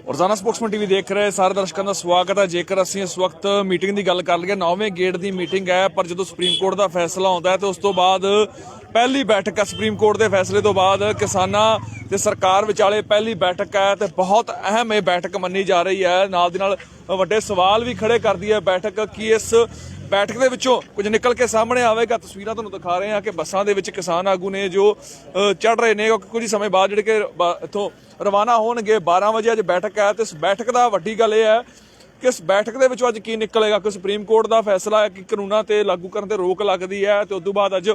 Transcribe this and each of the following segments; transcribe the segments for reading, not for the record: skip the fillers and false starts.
ਰੋਜ਼ਾਨਾ Spokesman TV ਦੇਖ ਰਹੇ ਸਾਰੇ ਦਰਸ਼ਕਾਂ ਦਾ ਸਵਾਗਤ ਹੈ। ਜੇਕਰ ਅਸੀਂ ਇਸ ਵਕਤ ਮੀਟਿੰਗ ਦੀ ਗੱਲ ਕਰ ਲਈਏ, 9ਵੇਂ ਗੇੜ ਦੀ ਮੀਟਿੰਗ ਹੈ, ਪਰ ਜਦੋਂ ਸੁਪਰੀਮ ਕੋਰਟ ਦਾ ਫੈਸਲਾ ਆਉਂਦਾ ਹੈ ਤੇ ਉਸ ਤੋਂ ਬਾਅਦ ਪਹਿਲੀ ਬੈਠਕ ਹੈ। ਸੁਪਰੀਮ ਕੋਰਟ ਦੇ ਫੈਸਲੇ ਤੋਂ ਬਾਅਦ ਕਿਸਾਨਾਂ ਤੇ ਸਰਕਾਰ ਵਿਚਾਲੇ ਪਹਿਲੀ ਬੈਠਕ ਹੈ ਤੇ ਬਹੁਤ ਅਹਿਮ ਇਹ ਬੈਠਕ ਮੰਨੀ ਜਾ ਰਹੀ ਹੈ। ਨਾਲ ਦੀ ਨਾਲ ਵੱਡੇ ਸਵਾਲ ਵੀ ਖੜੇ ਕਰਦੀ ਹੈ ਬੈਠਕ ਕਿ ਇਸ बैठक के विचों कुछ निकल के सामने आएगा। तस्वीर तुहानूं दिखा रहे हैं कि बसां दे विच किसान आगू ने जो चढ़ रहे हैं, कुछ ही समय बाद जिहड़े कि इत्थों रवाना होणगे। 12 वजे अज बैठक है तो इस बैठक का वड्डी गल यह है कि इस बैठक के विचों अज की निकलेगा कि सुप्रीम कोर्ट का फैसला है कि कानूनां ते लागू करन ते रोक लगदी है तो उस तों बाद अज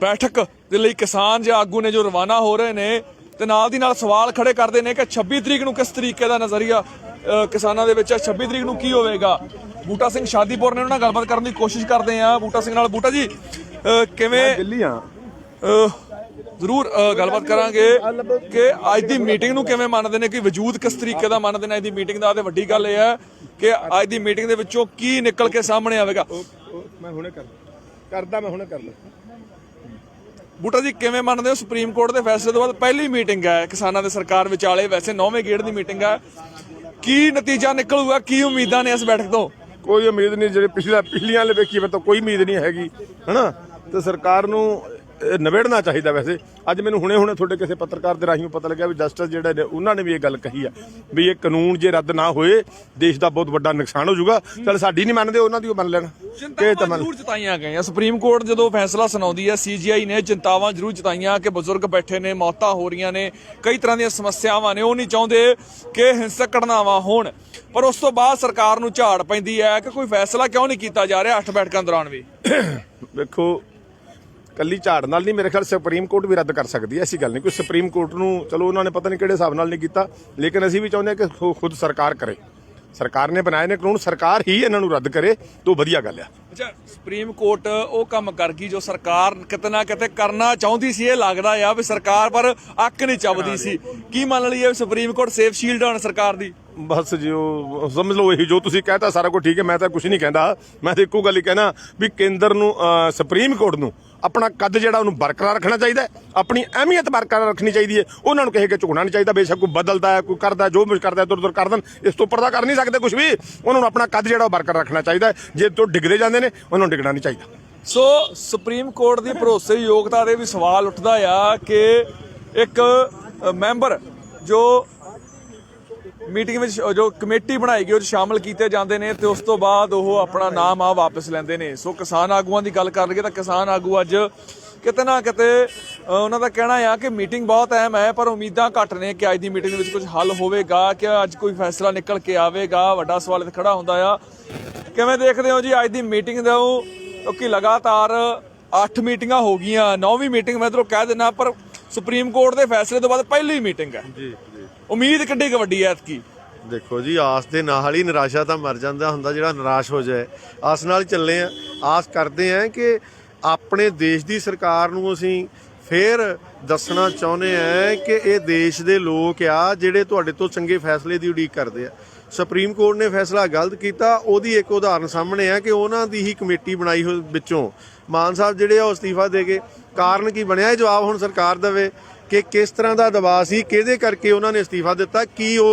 बैठक दे लई किसान जो आगू ने जो रवाना हो रहे हैं ते नाल दी नाल सवाल खड़े करते हैं कि 26 तरीक नूं किस तरीके का नज़रिया किसानां दे विच 26 तरीक नूं की होवेगा। बूटा सिंह शादीपुर ने उन्होंने गलबात करने की कोशिश करते हैं। बूटा सिंह नाल बूटा जी किवें जरूर गलबात करांगे कि अज दी मीटिंग नूं किवें मनदे ने कि वजूद किस तरीके दा मनदे ने अज दी मीटिंग दा। ते वड्डी गल इह है कि अज दी मीटिंग दे विचों की निकल के सामने आवेगा। मैं हुणे करदा बूटा जी किवें मनदे हो सुप्रीम कोर्ट दे फैसले तो बाद पहली मीटिंग है किसानां दे सरकार विचाले, वैसे 9वें गेड़ दी मीटिंग है, की नतीजा निकलूगा, की उम्मीदां ने इस बैठक तो? कोई उम्मीद नहीं। जो पिछलियां वाले वेखी तो कोई उम्मीद नहीं हैगी है ना। तो सरकार नूं नवेड़ना चाहिए। वैसे अज मैनूं हुणे तुहाडे किसी पत्रकार दे राहीं पता लग्या भी जस्टिस जिहड़े ने उन्हां ने भी ये गल कही है भी ये कानून जे रद्द ना होए देश का बहुत वड्डा नुकसान हो जाऊगा। चल साडी नहीं मनदे, उन्हां दी मन लेना जरूर जताईयां गईयां। सुप्रीम कोर्ट जो फैसला सुनाउंदी है, CGI ने चिंतावां जरूर जताईयां कि बजुर्ग बैठे ने, मौतां हो रही ने, कई तरह दी समस्यावां ने, वो नहीं चाहुंदे कि हिंसक घटनावां होण। पर उस तो बाद सरकार नूं झाड़ पैंदी है कि कोई फैसला क्यों नहीं किया जा रहा 8 बैठकां दौरान भी। देखो ਕੱਲੀ ਝਾੜ ਨਾਲ ਨਹੀਂ, ਮੇਰੇ ਖਿਆਲ ਸੁਪਰੀਮ ਕੋਰਟ ਵੀ ਰੱਦ ਕਰ ਸਕਦੀ ਹੈ, ਐਸੀ ਗੱਲ ਨਹੀਂ। ਕੋਈ ਸੁਪਰੀਮ ਕੋਰਟ ਨੂੰ ਚਲੋ ਉਹਨਾਂ ਨੇ ਪਤਾ ਨਹੀਂ ਕਿਹੜੇ ਹਿਸਾਬ ਨਾਲ ਨਹੀਂ ਕੀਤਾ, ਲੇਕਿਨ ਅਸੀਂ ਵੀ ਚਾਹੁੰਦੇ ਹਾਂ ਕਿ ਖੁਦ ਸਰਕਾਰ ਕਰੇ। ਸਰਕਾਰ ਨੇ ਬਣਾਏ ਨੇ ਕਾਨੂੰਨ, ਸਰਕਾਰ ਹੀ ਇਹਨਾਂ ਨੂੰ ਰੱਦ ਕਰੇ ਤਾਂ ਵਧੀਆ ਗੱਲ ਆ। ਅੱਛਾ, ਸੁਪਰੀਮ ਕੋਰਟ ਉਹ ਕੰਮ ਕਰ ਗਈ ਜੋ ਸਰਕਾਰ ਕਿਤੇ ਨਾ ਕਿਤੇ ਕਰਨਾ ਚਾਹੁੰਦੀ ਸੀ। ਇਹ ਲੱਗਦਾ ਆ ਵੀ ਸਰਕਾਰ ਪਰ ਅੱਕ ਨਹੀਂ ਚੱਬਦੀ ਸੀ। ਕੀ ਮੰਨ ਲਈਏ ਸੁਪਰੀਮ ਕੋਰਟ ਸੇਫ ਸ਼ੀਲਡ ਹੋਣ ਸਰਕਾਰ ਦੀ? बस जो समझ लो यही जो तुसीं कहता सारा कुछ ठीक है। मैं तो कुछ नहीं कहता, मैं तो इक्को गल ही कहना भी केंद्र नूं सुप्रीम कोर्ट नूं अपना कद जिहड़ा उहनूं बरकरार रखना चाहिए, अपनी अहमियत बरकरार रखनी चाहिए। उन्हां नूं कहे कि झुकना नहीं चाहिए। बेशक कोई बदलता है, कोई करता है, जो कुछ करता है इधर उधर कर देन, इस तो उपर दा कर नहीं सकते कुछ भी। उन्हां नूं अपना कद जिहड़ा बरकरार रखना चाहिए। जे तो डिगदे जांदे ने उन्हां नूं डिगना नहीं चाहिए। सो सुप्रीम कोर्ट की भरोसेयोगता दे भी सवाल उठदा आ कि एक मैंबर जो मीटिंग में जो कमेटी बनाई गई शामिल किए जाते हैं तो उस तो बाद वो अपना नाम आ वापस लेंदे ने। सो किसान आगूआं की गल कर लईए तो किसान आगू अज किते ना किते उन्हां दा कहना है कि मीटिंग बहुत अहम है पर उम्मीदां घट ने कि अज की मीटिंग में कुछ हल होवेगा, कि अज कोई फैसला निकल के आवेगा। वड्डा सवाल इत्थे खड़ा हुंदा आ। किवें देखदे हो जी अज की मीटिंग दा? क्योंकि लगातार 8 मीटिंगां हो गईयां, 9वीं मीटिंग मैं इधरों कह देना, पर सुप्रीम कोर्ट के फैसले तो बाद पहली मीटिंग है। जी उम्मीद किड्डी क वड्डी है एतकी? देखो जी, आस दे नाल ही निराशा तो मर जाता हुंदा, जिहड़ा निराश हो जाए। आस नाल चले हैं, आस करते हैं कि अपने देश की सरकार नूं असीं फिर दसना चाहुंदे हैं कि ये देश दे लोग आ जिहड़े तुहाडे तो चंगे फैसले की उड़ीक करते हैं। सुप्रीम कोर्ट ने फैसला गलत किया, उहदी एक उदाहरण सामने है कि उन्हां दी ही कमेटी बनाई होई विचों मान साहब जिहड़े आ इस्तीफा दे गए। कारण की बनिया, जवाब हुण सरकार देवे कि किस तरह का दबाव सी, किहदे करके उन्होंने इस्तीफा दिता। कि वो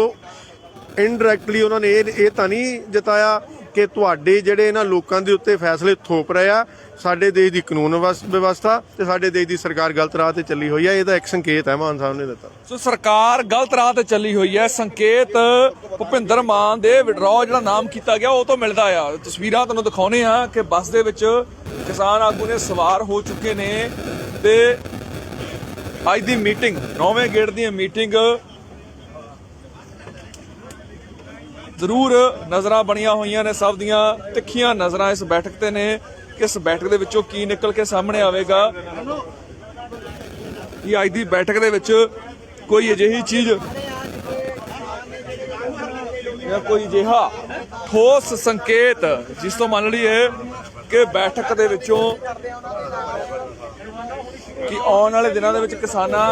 इनडायरैक्टली उन्होंने ये तो नहीं जताया कि तुहाडे जिहड़े इन्हां लोकां दे उत्ते फैसले थोप रहे आ, साडे देश की कानून व्यवस्था ते साडे देश की सरकार गलत राह ते चली हुई है। इहदा एक संकेत है मान साहब ने दिता। सो सरकार गलत राह ते चली हुई है, संकेत भुपिंदर मान दे विड्रॉ जिहड़ा नाम किया गया वो तो मिलदा आ। तस्वीरां तुहानूं दिखाउने आ कि बस दे विच किसान आगू ने सवार हो चुके ने ते अज की मीटिंग 9वें गेड़ दी मीटिंग जरूर नज़रां बनिया हुई ने, सब दियां तिखियां नज़रां इस बैठक ते ने कि इस बैठक दे विचों की निकल के सामने आवेगा। ये अज की बैठक दे विच कोई अजिही चीज या कोई अजिहा ठोस संकेत जिस तो मान लीए कि बैठक दे विचों कि आने वाले दिनों के किसानां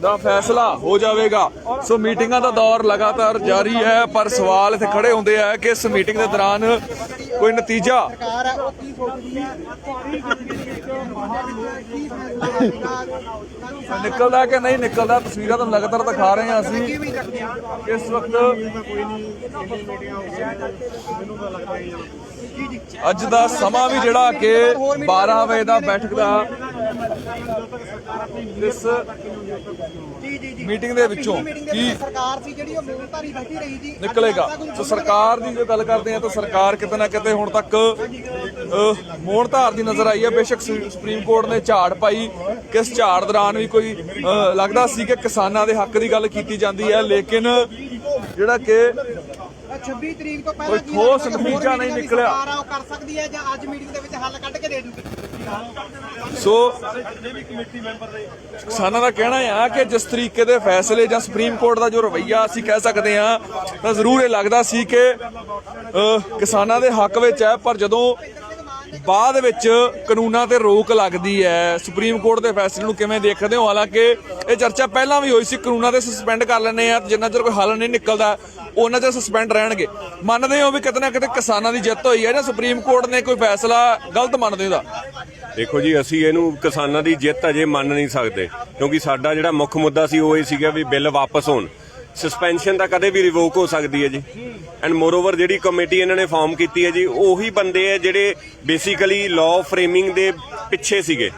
दा फैसला हो जाएगा। सो मीटिंगां दा दौर लगातार जारी है, पर सवाल इत्थे खड़े होंदे है कि इस मीटिंग के दौरान कोई नतीजा ਨਿਕਲਦਾ ਕਿ ਨਹੀਂ ਨਿਕਲਦਾ, ਤਸਵੀਰਾਂ ਤੁਹਾਨੂੰ ਲਗਾਤਾਰ ਦਿਖਾ ਰਹੇ ਹਾਂ ਅਸੀਂ ਇਸ ਵਕਤ। ਅੱਜ ਦਾ ਸਮਾਂ ਵੀ ਜਿਹੜਾ ਕਿ 12 ਵਜੇ ਦਾ ਬੈਠਕ ਦਾ ਇਸ ਮੀਟਿੰਗ ਦੇ ਵਿੱਚੋਂ ਕੀ ਸਰਕਾਰ ਸੀ ਜਿਹੜੀ ਉਹ ਮੂਲਧਾਰੀ ਬੈਠੀ ਰਹੀ ਜੀ ਨਿਕਲੇਗਾ। ਸੋ ਸਰਕਾਰ ਦੀ ਜੋ ਗੱਲ ਕਰਦੇ ਆ ਤਾਂ ਸਰਕਾਰ ਕਿਤੇ ਨਾ ਕਿਤੇ ਹੁਣ ਤੱਕ ਮੋਹਣ ਧਾਰ ਦੀ ਨਜ਼ਰ ਆਈ ਹੈ। ਬੇਸ਼ੱਕ ਸੁਪਰੀਮ ਕੋਰਟ ਨੇ ਝਾੜ ਪਾਈ, ਕਿਸ ਝਾੜ ਦੌਰਾਨ ਵੀ ਕੋਈ ਲੱਗਦਾ ਸੀ ਕਿ ਕਿਸਾਨਾਂ ਦੇ ਹੱਕ ਦੀ ਗੱਲ ਕੀਤੀ ਜਾਂਦੀ ਹੈ, ਲੇਕਿਨ ਜਿਹੜਾ ਕਿ 26 ਤਰੀਕ ਤੋਂ ਕੋਈ ਪਹਿਲਾਂ ਠੋਸ ਨਤੀਜਾ ਨਹੀਂ ਨਿਕਲਿਆ। ਸਰਕਾਰ ਉਹ ਕਰ ਸਕਦੀ ਹੈ ਜਾਂ ਅੱਜ ਮੀਟਿੰਗ ਦੇ ਵਿੱਚ ਹੱਲ ਕੱਢ ਕੇ ਦੇ ਦੂਗੀ। ਸੋ ਕਿਸਾਨਾਂ ਦਾ ਕਹਿਣਾ ਆ ਕਿ ਜਿਸ ਤਰੀਕੇ ਦੇ ਫੈਸਲੇ ਜਾਂ ਸੁਪਰੀਮ ਕੋਰਟ ਦਾ ਜੋ ਰਵੱਈਆ ਅਸੀਂ ਕਹਿ ਸਕਦੇ ਹਾਂ ਤਾਂ ਜ਼ਰੂਰ ਇਹ ਲੱਗਦਾ ਸੀ ਕਿ ਕਿਸਾਨਾਂ ਦੇ ਹੱਕ ਵਿੱਚ ਹੈ, ਪਰ ਜਦੋਂ ਬਾਅਦ ਵਿੱਚ ਕਾਨੂੰਨਾਂ ਤੇ ਰੋਕ ਲੱਗਦੀ ਹੈ, ਸੁਪਰੀਮ ਕੋਰਟ ਦੇ ਫੈਸਲੇ ਨੂੰ ਕਿਵੇਂ ਦੇਖਦੇ ਹੋ? ਹਾਲਾਂਕਿ ਇਹ ਚਰਚਾ ਪਹਿਲਾਂ ਵੀ ਹੋਈ ਸੀ, ਕਾਨੂੰਨਾਂ ਤੇ ਸਸਪੈਂਡ ਕਰ ਲੈਂਦੇ ਆ, ਜਿੰਨਾ ਚਿਰ ਕੋਈ ਹੱਲ ਨਹੀਂ ਨਿਕਲਦਾ ਉਹਨਾਂ ਚਿਰ ਸਸਪੈਂਡ ਰਹਿਣਗੇ। ਮੰਨਦੇ ਹੋ ਵੀ ਕਿਤੇ ਨਾ ਕਿਤੇ ਕਿਸਾਨਾਂ ਦੀ ਜਿੱਤ ਹੋਈ ਹੈ ਜਾਂ ਸੁਪਰੀਮ ਕੋਰਟ ਨੇ ਕੋਈ ਫੈਸਲਾ ਗਲਤ ਮੰਨਦੇ ਉਹਦਾ? ਦੇਖੋ ਜੀ, ਅਸੀਂ ਇਹਨੂੰ ਕਿਸਾਨਾਂ ਦੀ ਜਿੱਤ ਅਜੇ ਮੰਨ ਨਹੀਂ ਸਕਦੇ, ਕਿਉਂਕਿ ਸਾਡਾ ਜਿਹੜਾ ਮੁੱਖ ਮੁੱਦਾ ਸੀ ਉਹ ਇਹ ਸੀਗਾ ਵੀ ਬਿੱਲ ਵਾਪਸ ਹੋਣ। ਸਸਪੈਂਸ਼ਨ ਤਾਂ ਕਦੇ ਵੀ ਰਿਵੋਕ ਹੋ ਸਕਦੀ ਹੈ ਜੀ। ਐਂਡ ਮੋਰਓਵਰ ਜਿਹੜੀ ਕਮੇਟੀ ਇਹਨਾਂ ਨੇ ਫਾਰਮ ਕੀਤੀ ਹੈ ਜੀ, ਉਹੀ ਬੰਦੇ ਹੈ ਜਿਹੜੇ ਬੇਸਿਕਲੀ ਲਾਅ ਫਰੇਮਿੰਗ ਦੇ ਪਿੱਛੇ ਸੀਗੇ।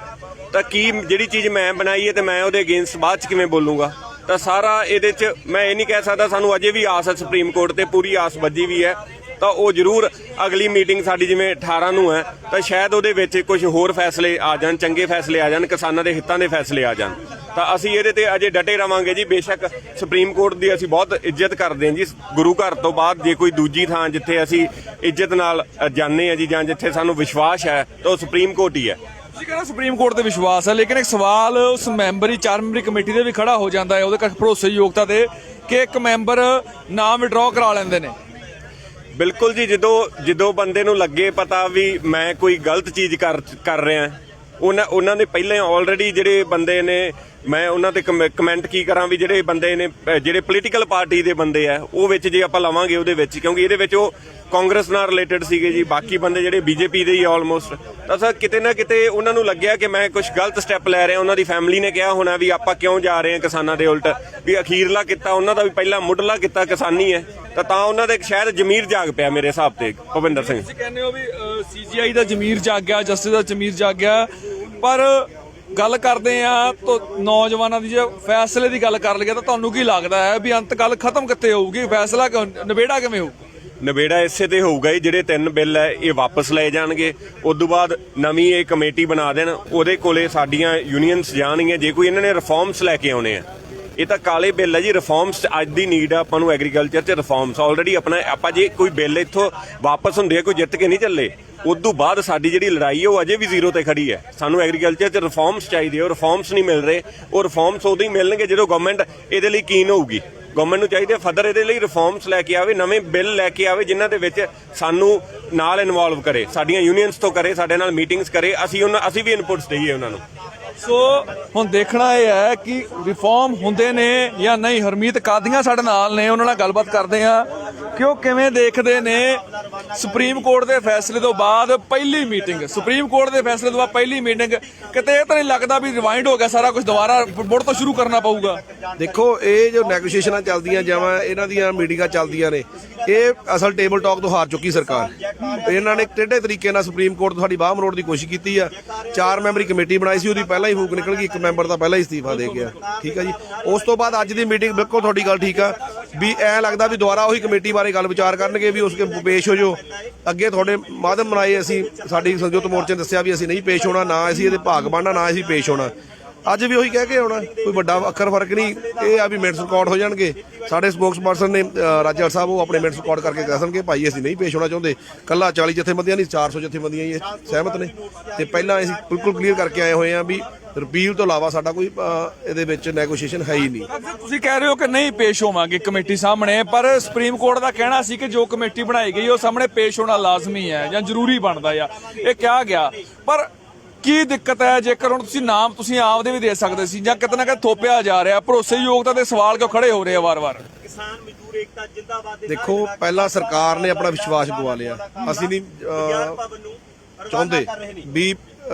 ਤਾਂ ਕੀ ਜਿਹੜੀ ਚੀਜ਼ ਮੈਂ ਬਣਾਈ ਹੈ ਤੇ ਮੈਂ ਉਹਦੇ ਅਗੇਂਸਟ ਬਾਅਦ ਚ ਕਿਵੇਂ ਬੋਲੂੰਗਾ? ਤਾਂ ਸਾਰਾ ਇਹਦੇ ਚ ਮੈਂ ਇਹ ਨਹੀਂ ਕਹਿ ਸਕਦਾ। ਸਾਨੂੰ ਅਜੇ ਵੀ ਆਸ ਹੈ, ਸੁਪਰੀਮ ਕੋਰਟ ਤੇ ਪੂਰੀ ਆਸ ਵੱਜੀ ਵੀ ਹੈ। ਤਾਂ ਉਹ ਜ਼ਰੂਰ ਅਗਲੀ ਮੀਟਿੰਗ ਸਾਡੀ ਜਿਵੇਂ 18 ਨੂੰ ਹੈ, ਤਾਂ ਸ਼ਾਇਦ ਉਹਦੇ ਵਿੱਚ ਕੁਝ ਹੋਰ ਫੈਸਲੇ ਆ ਜਾਣ, ਚੰਗੇ ਫੈਸਲੇ ਆ ਜਾਣ, ਕਿਸਾਨਾਂ ਦੇ ਹਿੱਤਾਂ ਦੇ ਫੈਸਲੇ ਆ ਜਾਣ। ਤਾਂ ਅਸੀਂ ਇਹਦੇ ਤੇ ਅਜੇ ਡਟੇ ਰਵਾਂਗੇ ਜੀ। ਬੇਸ਼ੱਕ ਸੁਪਰੀਮ ਕੋਰਟ ਦੀ ਅਸੀਂ ਬਹੁਤ ਇੱਜ਼ਤ ਕਰਦੇ ਹਾਂ ਜੀ। ਗੁਰੂ ਘਰ ਤੋਂ ਬਾਅਦ ਜੇ ਕੋਈ ਦੂਜੀ ਥਾਂ ਜਿੱਥੇ ਅਸੀਂ ਇੱਜ਼ਤ ਨਾਲ ਜਾਂਦੇ ਹਾਂ ਜੀ, ਜਾਂ ਜਿੱਥੇ ਸਾਨੂੰ ਵਿਸ਼ਵਾਸ ਹੈ, ਤਾਂ ਉਹ ਸੁਪਰੀਮ ਕੋਰਟ ਹੀ ਹੈ। ਤੁਸੀਂ ਕਹਿੰਦੇ ਸੁਪਰੀਮ ਕੋਰਟ ਤੇ ਵਿਸ਼ਵਾਸ ਹੈ, ਲੇਕਿਨ ਇੱਕ ਸਵਾਲ ਉਸ ਮੈਂਬਰੀ 4 ਮੈਂਬਰੀ ਕਮੇਟੀ ਦੇ ਵੀ ਖੜਾ ਹੋ ਜਾਂਦਾ ਹੈ, ਉਹਦੇ ਭਰੋਸੇਯੋਗਤਾ ਤੇ, ਕਿ ਇੱਕ ਮੈਂਬਰ ਨਾਮ ਵਿਡਰਾਅ ਕਰਾ ਲੈਂਦੇ ਨੇ। ਬਿਲਕੁਲ ਜੀ, ਜਦੋਂ ਬੰਦੇ ਨੂੰ ਲੱਗੇ ਪਤਾ ਵੀ ਮੈਂ ਕੋਈ ਗਲਤ ਚੀਜ਼ ਕਰ ਰਿਹਾ, ਉਹਨਾਂ ਨੇ ਪਹਿਲਾਂ ਆਲਰੇਡੀ ਜਿਹੜੇ ਬੰਦੇ ਨੇ, ਮੈਂ ਉਹਨਾਂ ਤੇ ਕਮੈਂਟ ਕੀ ਕਰਾਂ ਵੀ ਜਿਹੜੇ ਬੰਦੇ ਨੇ, ਜਿਹੜੇ ਪੋਲੀਟੀਕਲ ਪਾਰਟੀ ਦੇ ਬੰਦੇ ਆ, ਉਹ ਵਿੱਚ ਜੇ ਆਪਾਂ ਲਵਾਂਗੇ ਉਹਦੇ ਵਿੱਚ, ਕਿਉਂਕਿ ਇਹਦੇ ਵਿੱਚ ਉਹ ਕਾਂਗਰਸ ਨਾਲ ਰਿਲੇਟਡ ਸੀਗੇ ਜੀ, ਬਾਕੀ ਬੰਦੇ ਜਿਹੜੇ ਬੀਜੇਪੀ ਦੇ ਹੀ ਆਲਮੋਸਟ। ਤਾਂ ਸਰ ਕਿਤੇ ਨਾ ਕਿਤੇ ਉਹਨਾਂ ਨੂੰ ਲੱਗਿਆ ਕਿ ਮੈਂ ਕੁਝ ਗਲਤ ਸਟੈਪ ਲੈ ਰਿਹਾ। ਉਹਨਾਂ ਦੀ ਫੈਮਿਲੀ ਨੇ ਕਿਹਾ ਹੋਣਾ ਵੀ ਆਪਾਂ ਕਿਉਂ ਜਾ ਰਹੇ ਹਾਂ ਕਿਸਾਨਾਂ ਦੇ ਉਲਟ, ਵੀ ਅਖੀਰਲਾ ਕਿੱਤਾ ਉਹਨਾਂ ਦਾ ਵੀ ਪਹਿਲਾਂ ਮੁੱਢਲਾ ਕਿੱਤਾ ਕਿਸਾਨੀ ਹੈ। ਤਾਂ ਉਹਨਾਂ ਦੇ ਸ਼ਾਇਦ ਜ਼ਮੀਰ ਜਾਗ ਪਿਆ ਮੇਰੇ ਹਿਸਾਬ ਤੇ। ਭੁਪਿੰਦਰ ਸਿੰਘ, ਤੁਸੀਂ ਕਹਿੰਦੇ ਹੋ ਵੀ ਸੀਜੀਆਈ ਦਾ ਜ਼ਮੀਰ ਜਾਗ ਗਿਆ, ਜਸਟਿਸ ਦਾ ਜ਼ਮੀਰ ਜਾਗ ਗਿਆ, ਪਰ ਗੱਲ ਕਰਦੇ ਆ ਤਾਂ ਨੌਜਵਾਨਾਂ ਦੀ ਜੇ ਫੈਸਲੇ ਦੀ ਗੱਲ ਕਰ ਲਈਏ ਤਾਂ ਤੁਹਾਨੂੰ ਕੀ ਲੱਗਦਾ ਹੈ ਵੀ ਅੰਤ ਗੱਲ ਖਤਮ ਕਿੱਥੇ ਹੋਊਗੀ? ਫੈਸਲਾ ਨਿਬੇੜਾ ਕਿਵੇਂ ਹੋਊ? ਨਿਬੇੜਾ ਇਸੇ ਤੇ ਹੋਊਗਾ ਜੀ, ਜਿਹੜੇ 3 ਬਿੱਲ ਹੈ ਇਹ ਵਾਪਸ ਲਏ ਜਾਣਗੇ। ਉਸ ਤੋਂ ਬਾਅਦ ਨਵੀਂ ਇਹ ਕਮੇਟੀ ਬਣਾ ਦੇਣ, ਉਹਦੇ ਕੋਲੇ ਸਾਡੀਆਂ ਯੂਨੀਅਨਸ ਜਾਣਗੀਆਂ। ਜੇ ਕੋਈ ਇਹਨਾਂ ਨੇ ਰਿਫਾਰਮਸ ਲੈ ਕੇ ਆਉਣੇ ਆ, ਇਹ ਤਾਂ ਕਾਲੇ ਬਿੱਲ ਹੈ ਜੀ। ਰਿਫਾਰਮਸ ਅੱਜ ਦੀ ਨੀਡ ਆ ਆਪਾਂ ਨੂੰ, ਐਗਰੀਕਲਚਰ 'ਚ ਰਿਫਾਰਮਸ ਆਲਰੇਡੀ ਆਪਣਾ। ਆਪਾਂ ਜੇ ਕੋਈ ਬਿੱਲ ਇੱਥੋਂ ਵਾਪਸ ਹੁੰਦੇ ਆ, ਕੋਈ ਜਿੱਤ ਕੇ ਨਹੀਂ ਚੱਲੇ। ਉਸ ਤੋਂ ਬਾਅਦ ਸਾਡੀ ਜਿਹੜੀ ਲੜਾਈ ਹੈ ਉਹ ਅਜੇ ਵੀ ਜ਼ੀਰੋ ਤੇ ਖੜੀ ਹੈ। ਸਾਨੂੰ ਐਗਰੀਕਲਚਰ 'ਚ ਰਿਫਾਰਮਸ ਚਾਹੀਦੇ, ਉਹ ਰਿਫਾਰਮਸ ਨਹੀਂ ਮਿਲ ਰਹੇ। ਉਹ ਰਿਫਾਰਮਸ ਉਦੋਂ ਹੀ ਮਿਲਣਗੇ ਜਦੋਂ ਗਵਰਨਮੈਂਟ ਇਹਦੇ ਲਈ ਕੀਨ ਹੋਊਗੀ। ਗਵਰਨਮੈਂਟ ਨੂੰ ਚਾਹੀਦੇ ਫਦਰ ਇਹਦੇ ਲਈ ਰਿਫਾਰਮਸ ਲੈ ਕੇ ਆਵੇ, ਨਵੇਂ ਬਿੱਲ ਲੈ ਕੇ ਆਵੇ, ਜਿਨ੍ਹਾਂ ਦੇ ਵਿੱਚ ਸਾਨੂੰ ਨਾਲ ਇਨਵੋਲਵ ਕਰੇ, ਸਾਡੀਆਂ ਯੂਨੀਅਨਸ ਤੋਂ ਕਰੇ, ਸਾਡੇ ਨਾਲ ਮੀਟਿੰਗਸ ਕਰੇ, ਅਸੀਂ ਵੀ ਇਨਪੁਟਸ ਦੇਈਏ ਉਹਨਾਂ ਨੂੰ। ਸੋ ਹੁਣ ਦੇਖਣਾ ਇਹ ਹੈ ਕਿ ਰਿਫਾਰਮ ਹੁੰਦੇ ਨੇ ਜਾਂ ਨਹੀਂ। ਹਰਮੀਤ ਕਾਦੀਆਂ ਸਾਡੇ ਨਾਲ ਨੇ, ਉਹਨਾਂ ਨਾਲ ਗੱਲਬਾਤ ਕਰਦੇ ਆ ਕਿ ਉਹ ਕਿਵੇਂ ਦੇਖਦੇ ਨੇ ਸੁਪਰੀਮ ਕੋਰਟ ਦੇ ਫੈਸਲੇ ਤੋਂ ਬਾਅਦ ਪਹਿਲੀ ਮੀਟਿੰਗ। ਸੁਪਰੀਮ ਕੋਰਟ ਦੇ ਫੈਸਲੇ ਤੋਂ ਬਾਅਦ ਪਹਿਲੀ ਮੀਟਿੰਗ, ਕਿਤੇ ਇਹ ਤਾਂ ਨਹੀਂ ਲੱਗਦਾ ਵੀ ਰਿਵਾਈਂਡ ਹੋ ਗਿਆ ਸਾਰਾ ਕੁਝ, ਦੁਬਾਰਾ ਮੁੜ ਤੋਂ ਸ਼ੁਰੂ ਕਰਨਾ ਪਊਗਾ? ਦੇਖੋ, ਇਹ ਜੋ ਨੈਗੋਸ਼ੀਏਸ਼ਨਾਂ ਚੱਲਦੀਆਂ ਜਾਂ ਇਹਨਾਂ ਦੀਆਂ ਮੀਟਿੰਗਾਂ ਚੱਲਦੀਆਂ ਨੇ, ਇਹ ਅਸਲ ਟੇਬਲ ਟਾਕ ਤੋਂ ਹਾਰ ਚੁੱਕੀ ਸਰਕਾਰ। ਇਹਨਾਂ ਨੇ ਟੇਢੇ ਤਰੀਕੇ ਨਾਲ ਸੁਪਰੀਮ ਕੋਰਟ ਤੋਂ ਸਾਡੀ ਬਾਹ ਮਰੋੜ ਦੀ ਕੋਸ਼ਿਸ਼ ਕੀਤੀ ਆ। 4 ਮੈਂਬਰੀ ਕਮੇਟੀ ਬਣਾਈ ਸੀ, ਉਹਦੀ ਪਹਿਲਾਂ ਹੀ ਫੂਕ ਨਿਕਲ ਗਈ। 1 ਮੈਂਬਰ ਤਾਂ ਪਹਿਲਾਂ ਹੀ ਅਸਤੀਫਾ ਦੇ ਗਿਆ। ਠੀਕ ਹੈ ਜੀ। ਉਸ ਤੋਂ ਬਾਅਦ ਅੱਜ ਦੀ ਮੀਟਿੰਗ, ਬਿਲਕੁਲ ਤੁਹਾਡੀ ਗੱਲ ਠੀਕ ਆ ਵੀ ਐਂ ਲੱਗਦਾ ਵੀ ਦੁਬਾਰਾ ਉਹੀ ਕਮੇਟੀ ਬਾਰੇ ਗੱਲ ਵਿਚਾਰ ਕਰਨਗੇ ਵੀ ਉਸ ਪੇਸ਼ ਹੋ ਜਾਓ। ਅੱਗੇ ਤੁਹਾਡੇ ਮਾਧਿਅਮ ਬਣਾਏ, ਅਸੀਂ ਸਾਡੀ ਸੰਯੁਕਤ ਮੋਰਚੇ ਨੇ ਦੱਸਿਆ ਵੀ ਅਸੀਂ ਨਹੀਂ ਪੇਸ਼ ਹੋਣਾ, ਨਾ ਅਸੀਂ ਇਹਦੇ ਭਾਗ ਬਣਨਾ, ਨਾ ਅਸੀਂ ਪੇਸ਼ ਹੋਣਾ। ਅੱਜ ਵੀ ਉਹੀ ਕਹਿ ਕੇ ਆਉਣਾ, ਕੋਈ ਵੱਡਾ ਅੱਖਰ ਫਰਕ ਨਹੀਂ। ਇਹ ਆ ਵੀ ਮਿੰਟਸ ਰਿਕਾਰਡ ਹੋ ਜਾਣਗੇ। ਸਾਡੇ ਸਪੋਕਸ ਪਰਸਨ ਨੇ ਰਾਜਾ ਸਾਹਿਬ, ਉਹ ਆਪਣੇ ਮਿੰਟਸ ਰਿਕਾਰਡ ਕਰਕੇ ਕਹਿ ਦੇਣਗੇ ਭਾਈ ਅਸੀਂ ਨਹੀਂ ਪੇਸ਼ ਹੋਣਾ ਚਾਹੁੰਦੇ। ਕੱਲਾ 40 ਜਥੇਬੰਦੀਆਂ ਨਹੀਂ, 400 ਜਥੇਬੰਦੀਆਂ ਹੀ ਸਹਿਮਤ ਨੇ। ਤੇ ਪਹਿਲਾਂ ਅਸੀਂ ਬਿਲਕੁਲ ਕਲੀਅਰ ਕਰਕੇ ਆਏ ਹੋਏ ਆ ਵੀ ਰਿਪੀਲ ਤੋਂ ਇਲਾਵਾ ਸਾਡਾ ਕੋਈ ਇਹਦੇ ਵਿੱਚ ਨੈਗੋਸ਼ੀਏਸ਼ਨ ਹੈ ਹੀ ਨਹੀਂ। ਤੁਸੀਂ ਕਹਿ ਰਹੇ ਹੋ ਕਿ ਨਹੀਂ ਪੇਸ਼ ਹੋਵਾਂਗੇ ਕਮੇਟੀ ਸਾਹਮਣੇ, ਪਰ ਸੁਪਰੀਮ ਕੋਰਟ ਦਾ ਕਹਿਣਾ ਸੀ ਕਿ ਜੋ ਕਮੇਟੀ ਬਣਾਈ ਗਈ ਉਹ ਸਾਹਮਣੇ ਪੇਸ਼ ਹੋਣਾ ਲਾਜ਼ਮੀ ਹੈ ਜਾਂ ਜ਼ਰੂਰੀ ਬਣਦਾ ਆ, ਇਹ ਕਿਹਾ ਗਿਆ। ਪਰ ਕੀ ਦਿੱਕਤ ਹੈ ਜੇਕਰ ਹੁਣ ਤੁਸੀਂ ਨਾਮ ਤੁਸੀਂ ਆਪਦੇ ਵੀ ਦੇ ਸਕਦੇ ਸੀ, ਜਾਂ ਕਿਤੇ ਨਾ ਕਿਤੇ ਥੋਪਿਆ ਜਾ ਰਿਹਾ? ਭਰੋਸੇਯੋਗਤਾ ਦੇ ਸਵਾਲ ਕਿਉਂ ਖੜੇ ਹੋ ਰਹੇ ਆ ਵਾਰ-ਵਾਰ? ਦੇਖੋ, ਪਹਿਲਾਂ ਸਰਕਾਰ ਨੇ ਆਪਣਾ ਵਿਸ਼ਵਾਸ ਗਵਾ ਲਿਆ। ਅਸੀਂ ਨਹੀਂ ਚਾਹੁੰਦੇ ਵੀ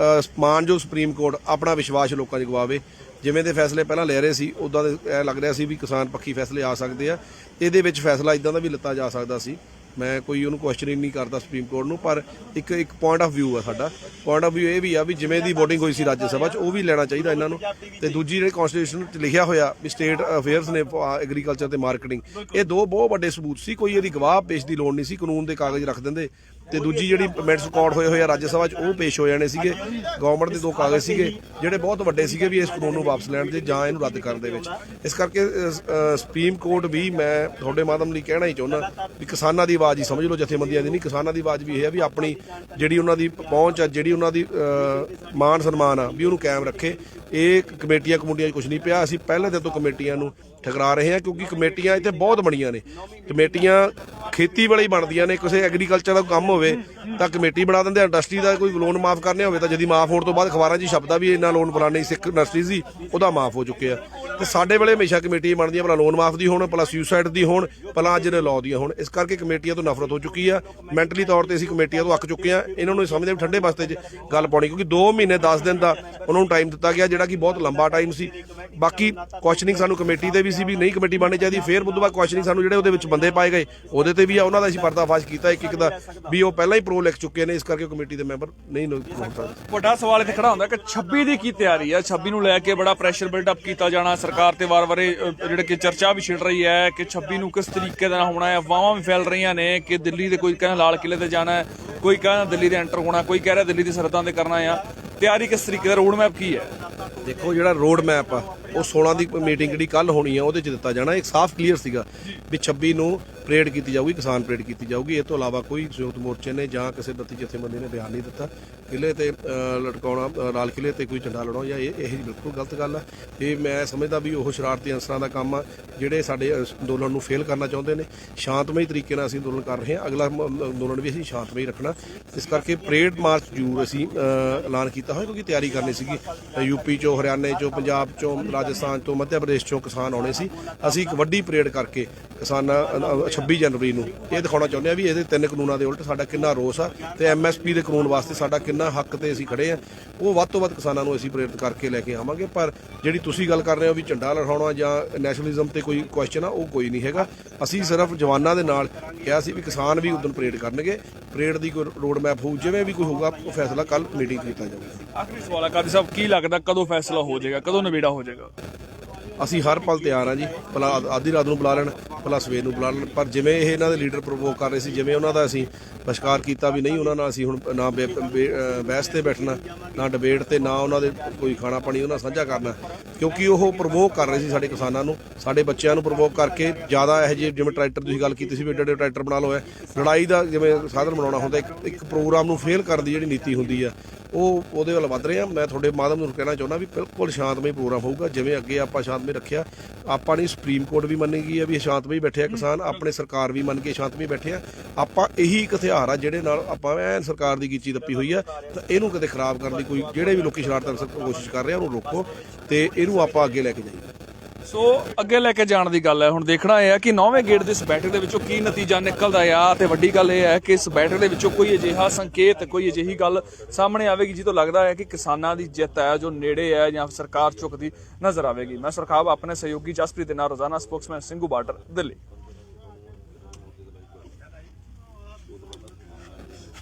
ਮਾਨਯੋਗ ਸੁਪਰੀਮ ਕੋਰਟ ਆਪਣਾ ਵਿਸ਼ਵਾਸ ਲੋਕਾਂ 'ਚ ਗਵਾਵੇ। ਜਿਵੇਂ ਦੇ ਫੈਸਲੇ ਪਹਿਲਾਂ ਲੈ ਰਹੇ ਸੀ ਉੱਦਾਂ ਦੇ ਇਹ ਲੱਗ ਰਿਹਾ ਸੀ ਵੀ ਕਿਸਾਨ ਪੱਖੀ ਫੈਸਲੇ ਆ ਸਕਦੇ ਆ। ਇਹਦੇ ਵਿੱਚ ਫੈਸਲਾ ਇਦਾਂ ਦਾ ਵੀ ਲਿੱਤਾ ਜਾ ਸਕਦਾ ਸੀ। ਮੈਂ ਕੋਈ ਉਹਨੂੰ ਕੁਐਸਚਨ ਹੀ ਨਹੀਂ ਕਰਦਾ ਸੁਪਰੀਮ ਕੋਰਟ ਨੂੰ, ਪਰ ਇੱਕ ਪੁਆਇੰਟ ਆਫ ਵਿਊ ਆ ਸਾਡਾ। ਪੁਆਇੰਟ ਆਫ ਵਿਊ ਇਹ ਵੀ ਆ ਵੀ ਜਿਵੇਂ ਦੀ VOTING ਹੋਈ ਸੀ ਰਾਜ ਸਭਾ 'ਚ ਉਹ ਵੀ ਲੈਣਾ ਚਾਹੀਦਾ ਇਹਨਾਂ ਨੂੰ। ਤੇ ਦੂਜੀ ਜਿਹੜੀ ਕਨਸਟੀਟਿਊਸ਼ਨ 'ਚ ਲਿਖਿਆ ਹੋਇਆ ਵੀ ਸਟੇਟ ਅਫੇਅਰਸ ਨੇ ਐਗਰੀਕਲਚਰ ਤੇ ਮਾਰਕੀਟਿੰਗ, ਇਹ ਦੋ ਬਹੁਤ ਵੱਡੇ ਸਬੂਤ ਸੀ। ਕੋਈ ਇਹਦੀ ਗਵਾਹ ਪੇਸ਼ ਦੀ ਲੋੜ ਨਹੀਂ ਸੀ, ਕਾਨੂੰਨ ਦੇ ਕਾਗਜ਼ ਰੱਖ ਦਿੰਦੇ। ਤੇ ਦੂਜੀ ਜਿਹੜੀ ਮਿੰਟਸ ਰਿਕਾਰਡ ਹੋਏ ਆ ਰਾਜ ਸਭਾ 'ਚ ਉਹ ਪੇਸ਼ ਹੋ ਜਾਣੇ ਸੀਗੇ। ਗਵਰਨਮੈਂਟ ਦੇ ਦੋ ਕਾਗਜ਼ ਸੀਗੇ ਜਿਹੜੇ ਬਹੁਤ ਵੱਡੇ ਸੀਗੇ ਵੀ ਇਸ ਕਾਨੂੰਨ ਨੂੰ ਵਾਪਸ ਲੈਣ ਦੇ ਜਾਂ ਇਹਨੂੰ ਰੱਦ ਕਰਨ ਦੇ ਵਿੱਚ। ਇਸ ਕਰਕੇ ਸੁਪਰੀਮ ਕੋਰਟ ਵੀ ਮੈਂ ਤੁਹਾਡੇ ਮਾਧਿਅਮ ਲਈ ਕਹਿਣਾ ਹੀ ਚਾਹੁੰਦਾ ਵੀ ਕਿਸਾਨਾਂ ਦੀ ਆਵਾਜ਼ ਹੀ ਸਮਝ ਲਓ, ਜਥੇਬੰਦੀਆਂ ਦੀ ਨਹੀਂ। ਕਿਸਾਨਾਂ ਦੀ ਆਵਾਜ਼ ਵੀ ਇਹ ਹੈ ਵੀ ਆਪਣੀ ਜਿਹੜੀ ਉਹਨਾਂ ਦੀ ਪਹੁੰਚ ਆ, ਜਿਹੜੀ ਉਹਨਾਂ ਦੀ ਮਾਨ ਸਨਮਾਨ ਆ ਵੀ ਉਹਨੂੰ ਕਾਇਮ ਰੱਖੇ। ਇਹ ਕਮੇਟੀਆਂ 'ਚ ਕੁਝ ਨਹੀਂ ਪਿਆ। ਅਸੀਂ ਪਹਿਲੇ ਦਿਨ ਤੋਂ ਕਮੇਟੀਆਂ ਨੂੰ ਠਕਰਾ ਰਹੇ ਹਾਂ ਕਿਉਂਕਿ ਕਮੇਟੀਆਂ ਇੱਥੇ ਬਹੁਤ ਬਣੀਆਂ ਨੇ। ਕਮੇਟੀਆਂ ਖੇਤੀ ਵਾਲੀ ਬਣਦੀਆਂ ਨੇ, ਕਿਸੇ ਐਗਰੀਕਲਚਰ ਦਾ ਕੰਮ ਹੋਵੇ ਤਾਂ ਕਮੇਟੀ ਬਣਾ ਦਿੰਦੇ ਆ। ਇੰਡਸਟਰੀ ਦਾ ਕੋਈ ਲੋਨ ਮਾਫ ਕਰਨੇ ਹੋਵੇ ਤਾਂ ਜਦੀ ਮਾਫ ਹੋਣ ਤੋਂ ਬਾਅਦ ਅਖਬਾਰਾਂ 'ਚ ਛਪਦਾ ਵੀ ਇੰਨਾ ਲੋਨ ਫਲਾਣੀ ਸਿੱਖ ਇੰਡਸਟਰੀ ਸੀ ਉਹਦਾ ਮਾਫ ਹੋ ਚੁੱਕਿਆ। ਤੇ ਸਾਡੇ ਵੇਲੇ ਹਮੇਸ਼ਾ ਕਮੇਟੀਆਂ ਬਣਦੀਆਂ ਭਲਾ ਲੋਨ ਮਾਫ ਦੀ ਹੋਣ, ਭਲਾ ਸੁਸਾਈਡ ਦੀ ਹੋਣ, ਭਲਾ ਅੱਜ ਦੇ ਲਾਅ ਦੀਆਂ ਹੋਣ। ਇਸ ਕਰਕੇ ਕਮੇਟੀਆਂ ਤੋਂ ਨਫ਼ਰਤ ਹੋ ਚੁੱਕੀ ਆ। ਮੈਂਟਲੀ ਤੌਰ ਤੇ ਅਸੀਂ ਕਮੇਟੀਆਂ ਤੋਂ ਅੱਕ ਚੁੱਕੇ ਆ। ਇਹਨਾਂ ਨੂੰ ਸਮਝਦੇ ਵੀ ਠੰਡੇ ਬਸਤੇ 'ਚ ਗੱਲ ਪਾਉਣੀ, ਕਿਉਂਕਿ 2 ਮਹੀਨੇ 10 ਦਿਨ ਦਾ ਉਹਨਾਂ ਨੂੰ ਟਾਈਮ ਦਿੱਤਾ ਗਿਆ ਜਿਹੜਾ ਕਿ ਬਹੁਤ ਲੰਬਾ ਟਾਈਮ ਸੀ। ਬਾਕੀ ਕੁਐਸਚਨਿੰਗ ਸਾਨੂੰ ਕਮੇਟੀ ਤੇ ਵੀ ਸੀ ਵੀ ਨਹੀਂ ਕਮੇਟੀ ਬਣਨੀ ਚਾਹੀਦੀ। ਫਿਰ ਉਦੋਂ ਬਾਅਦ ਕੁਐਸਚਨਿੰਗ ਸਾਨੂੰ ਜਿਹੜੇ ਉਹਦੇ ਵਿੱਚ ਬੰਦੇ ਪਾਏ ਗਏ ਉਹਦੇ ਤੇ ਵੀ ਆ, ਉਹਨਾਂ ਦਾ ਅਸੀਂ ਪਰਦਾਫਾਸ਼ ਕੀਤਾ ਇੱਕ ਦਾ ਵੀ ਉਹ ਪਹਿਲਾਂ ਹੀ ਪ੍ਰੋ ਲਿਖ ਚੁੱਕੇ ਨੇ। ਇਸ ਕਰਕੇ ਕਮੇਟੀ ਦੇ ਮੈਂਬਰ ਨਹੀਂ ਹੋ ਸਕਦੇ। ਵੱਡਾ ਸਵਾਲ ਇੱਥੇ ਖੜਾ ਹੁੰਦਾ ਕਿ 26 ਦੀ ਕੀ ਤਿਆਰੀ ਹੈ? 26 ਨੂੰ ਲੈ ਕੇ ਬੜਾ ਪ੍ਰੈਸ਼ਰ ਬਿਲਡਅਪ ਕੀਤਾ ਜਾਣਾ ਸਰਕਾਰ ਤੇ ਵਾਰ-ਵਾਰੇ ਜਿਹੜੇ ਕਿ ਚਰਚਾ ਵੀ ਛਿੜ ਰਹੀ ਹੈ ਕਿ 26 ਨੂੰ ਕਿਸ ਤਰੀਕੇ ਦਾ ਹੋਣਾ ਹੈ। ਅਫਵਾਹਾਂ ਵੀ ਫੈਲ ਰਹੀਆਂ ਨੇ ਕਿ ਦਿੱਲੀ ਦੇ ਕੋਈ ਕਹਿੰਦਾ ਲਾਲ ਕਿਲੇ ਤੇ ਜਾਣਾ ਹੈ, ਕੋਈ ਕਹਿੰਦਾ ਦਿੱਲੀ ਦੇ ਐਂਟਰ ਹੋਣਾ, ਕੋਈ ਕਹਿ ਰਿਹਾ ਦਿੱਲੀ ਦੀ ਸਰਹੱਦਾਂ ਤੇ ਕਰਨਾ ਆ। ਤਿਆਰੀ ਕਿਸ ਤਰੀਕੇ ਦਾ, ਰੋਡ ਮੈਪ ਕੀ ਹੈ? ਦੇਖੋ ਜਿਹੜਾ ਰੋਡ ਮੈਪ ਆ ਉਹ 16 ਦੀ ਮੀਟਿੰਗ ਜਿਹੜੀ ਕੱਲ ਹੋਣੀ ਆ ਉਹਦੇ 'ਚ ਦਿੱਤਾ ਜਾਣਾ। ਇੱਕ ਸਾਫ਼ ਕਲੀਅਰ ਸੀਗਾ ਵੀ 26 ਨੂੰ ਪਰੇਡ ਕੀਤੀ ਜਾਊਗੀ, ਕਿਸਾਨ ਪਰੇਡ ਕੀਤੀ ਜਾਊਗੀ। ਇਹ ਤੋਂ ਇਲਾਵਾ ਕੋਈ ਸੰਯੁਕਤ ਮੋਰਚੇ ਨੇ ਜਾਂ ਕਿਸੇ ਦਤੀ ਜਥੇਬੰਦੀ ਨੇ ਬਿਆਨ ਨਹੀਂ ਦਿੱਤਾ। ਕਿਲੇ ਤੇ ਲਟਕਾਉਣਾ, ਲਾਲ ਕਿਲੇ ਤੇ ਕੋਈ ਝੰਡਾ ਲਾਉਣਾ ਜਾਂ ਇਹ ਬਿਲਕੁਲ ਗਲਤ ਗੱਲ ਆ। ਇਹ ਮੈਂ ਸਮਝਦਾ ਵੀ ਉਹ ਸ਼ਰਾਰਤੀ ਅਨਸਰਾਂ ਦਾ ਕੰਮ ਆ ਜਿਹੜੇ ਸਾਡੇ ਅੰਦੋਲਨ ਨੂੰ ਫੇਲ ਕਰਨਾ ਚਾਹੁੰਦੇ ਨੇ। ਸ਼ਾਂਤਮਈ ਤਰੀਕੇ ਨਾਲ ਅਸੀਂ ਅੰਦੋਲਨ ਕਰ ਰਹੇ ਹਾਂ। ਅਗਲਾ ਅੰਦੋਲਨ ਵੀ ਅਸੀਂ ਸ਼ਾਂਤਮਈ ਰੱਖਣਾ। ਇਸ ਕਰਕੇ ਪਰੇਡ ਮਾਰਚ ਜ਼ਰੂਰ ਅਸੀਂ ਐਲਾਨ ਕੀਤਾ ਹੋਇਆ ਕਿਉਂਕਿ ਤਿਆਰੀ ਕਰਨੀ ਸੀਗੀ। ਯੂਪੀ 'ਚੋਂ, ਹਰਿਆਣੇ 'ਚੋਂ, ਪੰਜਾਬ 'ਚੋਂ, ਰਾਜਸਥਾਨ 'ਚੋਂ, ਮੱਧ ਪ੍ਰਦੇਸ਼ 'ਚੋਂ ਕਿਸਾਨ ਆਉਣੇ ਸੀ। ਅਸੀਂ ਇੱਕ ਵੱਡੀ ਪਰੇਡ ਕਰਕੇ ਕਿਸਾਨਾਂ 26 ਜਨਵਰੀ ਨੂੰ ਇਹ ਦਿਖਾਉਣਾ ਚਾਹੁੰਦੇ ਹਾਂ ਵੀ ਇਹਦੇ 3 ਕਾਨੂੰਨਾਂ ਦੇ ਉਲਟ ਸਾਡਾ ਕਿੰਨਾ ਰੋਸ ਆ ਤੇ MSP ਦੇ ਕਾਨੂੰਨ ਵਾਸਤੇ ਸਾਡਾ ਕਿੰਨਾ ਹੱਕ ਤੇ ਅਸੀਂ ਖੜੇ ਆ। ਉਹ ਵੱਧ ਤੋਂ ਵੱਧ ਕਿਸਾਨਾਂ ਨੂੰ ਅਸੀਂ ਪ੍ਰੇਰਿਤ ਕਰਕੇ ਲੈ ਕੇ ਆਵਾਂਗੇ। ਪਰ ਜਿਹੜੀ ਤੁਸੀਂ ਗੱਲ ਕਰ ਰਹੇ ਹੋ ਵੀ ਝੰਡਾ ਲਹਿਰਾਉਣਾ ਜਾਂ ਨੈਸ਼ਨਲਿਜ਼ਮ ਤੇ ਕੋਈ ਕੁਐਸਚਨ ਆ, ਉਹ ਕੋਈ ਨਹੀਂ ਹੈਗਾ। ਅਸੀਂ ਸਿਰਫ ਜਵਾਨਾਂ ਦੇ ਨਾਲ ਕਿਹਾ ਸੀ ਵੀ ਕਿਸਾਨ ਵੀ ਉਦੋਂ ਪਰੇਡ ਕਰਨਗੇ। ਪਰੇਡ ਦੀ ਕੋਈ ਰੋਡ ਮੈਪ ਹੋਊ, ਜਿਵੇਂ ਵੀ ਕੋਈ ਹੋਊਗਾ ਉਹ ਫੈਸਲਾ ਕੱਲ ਮੀਟਿੰਗ ਕੀਤਾ ਜਾਊਗਾ। ਆਖਰੀ ਸਵਾਲ ਹੈ ਕਾਦੀ ਸਾਹਿਬ, ਕੀ ਲੱਗਦਾ ਕਦੋਂ ਫੈਸਲਾ ਹੋ ਜਾਏਗਾ, ਕਦੋਂ ਨਿਬੇੜਾ ਹੋ ਜਾਏਗਾ? ਅਸੀਂ ਹਰ ਪਲ ਤਿਆਰ ਹਾਂ ਜੀ। ਭਲਾ ਆਧੀ ਰਾਤ ਨੂੰ ਬੁਲਾ ਲੈਣ, ਭਲਾ ਸਵੇਰ ਨੂੰ ਬੁਲਾ ਲੈਣ, ਪਰ ਜਿਵੇਂ ਇਹ ਇਹਨਾਂ ਦੇ ਲੀਡਰ ਪ੍ਰਵੋਕ ਕਰ ਰਹੇ ਸੀ, ਜਿਵੇਂ ਉਹਨਾਂ ਦਾ ਅਸੀਂ ਬਹਿਸ਼ਕਾਰ ਕੀਤਾ ਵੀ ਨਹੀਂ ਉਹਨਾਂ ਨਾਲ ਅਸੀਂ ਹੁਣ ਨਾ ਬਹਿਸ ਤੇ ਬੈਠਣਾ, ਨਾ ਡਿਬੇਟ ਤੇ, ਨਾ ਉਹਨਾਂ ਦੇ ਕੋਈ ਖਾਣਾ ਪਾਣੀ ਉਹਨਾਂ ਸਾਂਝਾ ਕਰਨਾ, ਕਿਉਂਕਿ ਉਹ ਪ੍ਰਵੋਕ ਕਰ ਰਹੇ ਸੀ ਸਾਡੇ ਕਿਸਾਨਾਂ ਨੂੰ, ਸਾਡੇ ਬੱਚਿਆਂ ਨੂੰ ਪ੍ਰਵੋਕ ਕਰਕੇ ਜ਼ਿਆਦਾ ਇਹੋ ਜਿਹੇ ਜਿਵੇਂ ਟਰੈਕਟਰ ਤੁਸੀਂ ਗੱਲ ਕੀਤੀ ਸੀ ਵੀ ਏਡੇ ਟਰੈਕਟਰ ਬਣਾ ਲਓ। ਲੜਾਈ ਦਾ ਜਿਵੇਂ ਸਾਧਨ ਬਣਾਉਣਾ ਹੁੰਦਾ, ਇੱਕ ਪ੍ਰੋਗਰਾਮ ਨੂੰ ਫੇਲ ਕਰਨ ਦੀ ਜਿਹੜੀ ਨੀਤੀ ਹੁੰਦੀ ਆ ਉਹ ਉਹਦੇ ਵੱਲ ਵੱਧ ਰਹੇ ਆ। ਮੈਂ ਤੁਹਾਡੇ ਮਾਧਿਅਮ ਨੂੰ ਕਹਿਣਾ ਚਾਹੁੰਦਾ ਵੀ ਬਿਲਕੁਲ ਸ਼ਾਂਤਮਈ ਪ੍ਰੋਗਰਾਮ ਹੋਊਗਾ। ਜਿਵੇਂ ਅੱਗੇ ਆਪਾਂ ਸ਼ਾਂਤਮਈ ਰੱਖਿਆ, ਆਪਾਂ ਨਹੀਂ ਸੁਪਰੀਮ ਕੋਰਟ ਵੀ ਮੰਨੇਗੀ ਆ ਵੀ ਸ਼ਾਂਤਮਈ ਬੈਠੇ ਆ ਕਿਸਾਨ, ਆਪਣੇ ਸਰਕਾਰ ਵੀ ਮੰਨ ਕੇ ਸ਼ਾਂਤਮਈ ਬੈਠੇ ਆ। ਆਪਾਂ ਇਹੀ ਇੱਕ ਹਥਿਆਰ ਆ ਜਿਹੜੇ ਨਾਲ ਆਪਾਂ ਐਨ ਸਰਕਾਰ ਦੀ ਗੀਚੀ ਦੱਪੀ ਹੋਈ ਆ, ਤਾਂ ਇਹਨੂੰ ਕਦੇ ਖਰਾਬ ਕਰਨ ਦੀ ਕੋਈ ਜਿਹੜੇ ਵੀ ਲੋਕੀ ਸ਼ਰਾਰਤਾਂ ਕੋਸ਼ਿਸ਼ ਕਰ ਰਹੇ ਆ ਉਹਨੂੰ ਰੋਕੋ ਤੇ ਇਹਨੂੰ ਆਪਾਂ ਅੱਗੇ ਲੈ ਕੇ ਜਾਈਏ। ਸੋ ਅੱਗੇ ਲੈ ਕੇ ਜਾਣ ਦੀ ਗੱਲ ਹੈ। ਹੁਣ ਦੇਖਣਾ ਇਹ ਹੈ ਕਿ 9ਵੇਂ ਗੇੜ ਦੀ ਇਸ ਬੈਠਕ ਦੇ ਵਿੱਚੋਂ ਕੀ ਨਤੀਜਾ ਨਿਕਲਦਾ ਆ। ਤੇ ਵੱਡੀ ਗੱਲ ਇਹ ਹੈ ਕਿ ਇਸ ਬੈਠਕ ਦੇ ਵਿੱਚੋਂ ਕੋਈ ਅਜਿਹਾ ਸੰਕੇਤ, ਕੋਈ ਅਜਿਹੀ ਗੱਲ ਸਾਹਮਣੇ ਆਵੇਗੀ ਜਿਹਤੋਂ ਲੱਗਦਾ ਹੈ ਕਿ ਕਿਸਾਨਾਂ ਦੀ ਜਿੱਤ ਹੈ ਜੋ ਨੇੜੇ ਹੈ ਜਾਂ ਸਰਕਾਰ ਝੁਕਦੀ ਨਜ਼ਰ ਆਵੇਗੀ। ਮੈਂ ਸੁਰਖਾਬ ਆਪਣੇ ਸਹਿਯੋਗੀ ਜਸਪ੍ਰੀਤ ਦੇ ਨਾਲ, ਰੋਜ਼ਾਨਾ ਸਪੋਕਸਮੈਨ ਸਿੰਘੂ ਬਾਰਡਰ, ਦਿੱਲੀ।